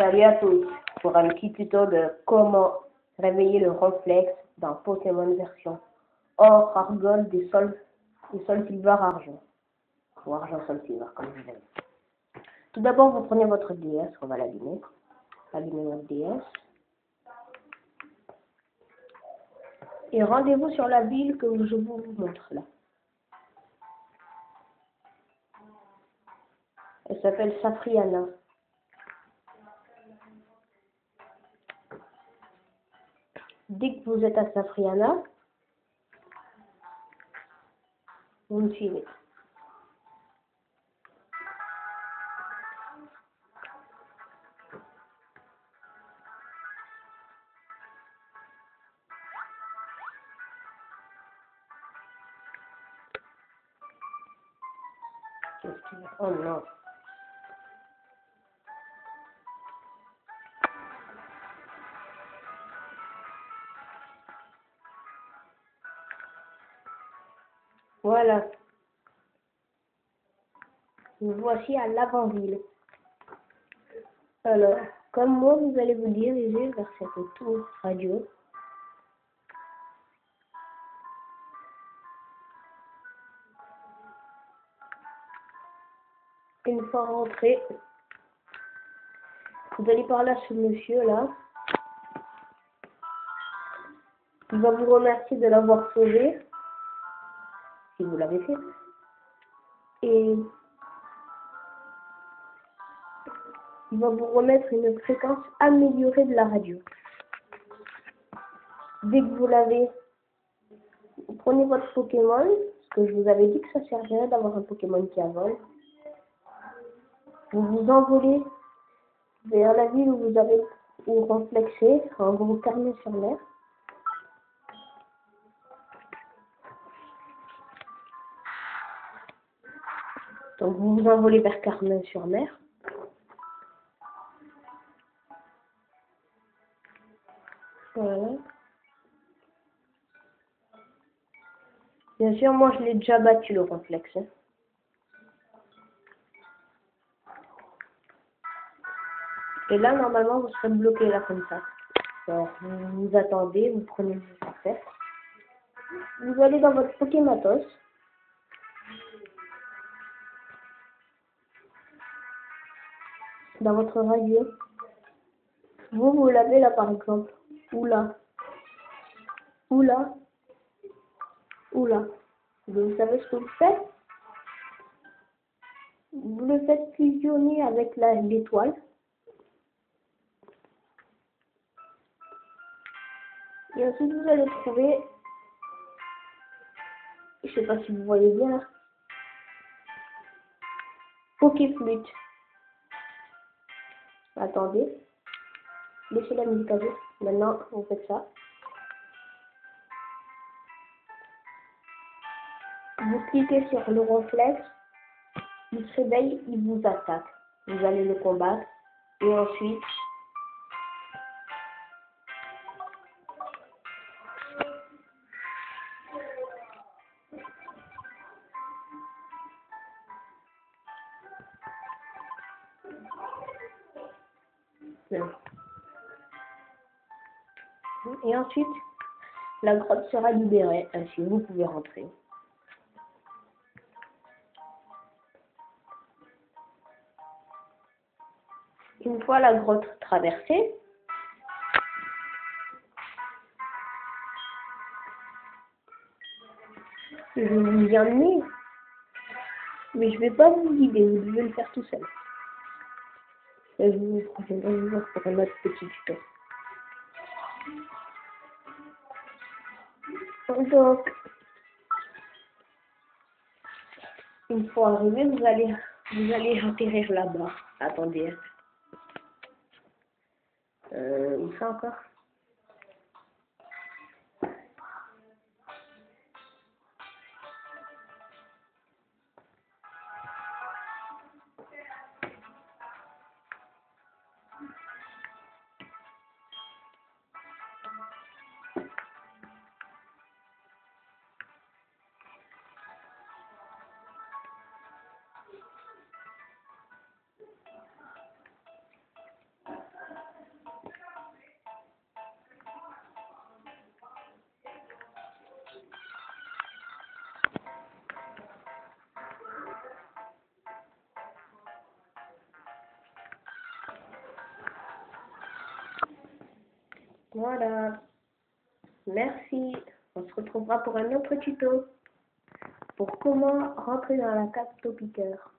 Salut à tous pour un petit tuto de comment réveiller le Ronflex dans Pokémon version or, argol, et sol silver argent, ou argent sol silver comme vous voulez. Tout d'abord vous prenez votre DS, on va l'allumer, allumez votre DS, et rendez-vous sur la ville que je vous montre là. Elle s'appelle Safriana. Dès que vous êtes à Safriana, vous me suivez. Oh non. Voilà. Nous voici à l'avant-ville. Alors, comme moi, vous allez vous diriger vers cette tour radio. Une fois rentré, vous allez parler à ce monsieur là. Il va vous remercier de l'avoir sauvé, si vous l'avez fait. Et il va vous remettre une fréquence améliorée de la radio. Dès que vous l'avez, vous prenez votre Pokémon, parce que je vous avais dit que ça servirait d'avoir un Pokémon qui avole. Vous vous envolez vers la ville où vous avez Ronflexé, en gros Carnet-sur-Mer. Donc vous vous envolez vers Carnet-sur-Mer. Voilà. Bien sûr, moi je l'ai déjà battu le Ronflex. Et là, normalement, vous serez bloqué là comme ça. Alors, vous attendez, vous prenez vos affaires. Vous allez dans votre Pokématos. Dans votre radio. Vous l'avez là par exemple. Ou là. Ou là. Ou là. Vous savez ce que vous faites? Vous le faites fusionner avec l'étoile. Et ensuite vous allez trouver, je sais pas si vous voyez bien, Pokéflute. Attendez. Laissez la musique à jour. Maintenant, vous faites ça. Vous cliquez sur le Ronflex. Il se réveille, il vous attaque. Vous allez le combattre. Et ensuite, la grotte sera libérée. Ainsi, vous pouvez rentrer. Une fois la grotte traversée, je vous y emmène, mais je ne vais pas vous guider, vous devez le faire tout seul. Et je vous promets pour un autre petit tuto. Donc, une fois arrivé, vous allez atterrir là-bas. Attendez. Où ça encore? Voilà. Merci. On se retrouvera pour un autre tuto. Pour comment rentrer dans la carte Topiqueur.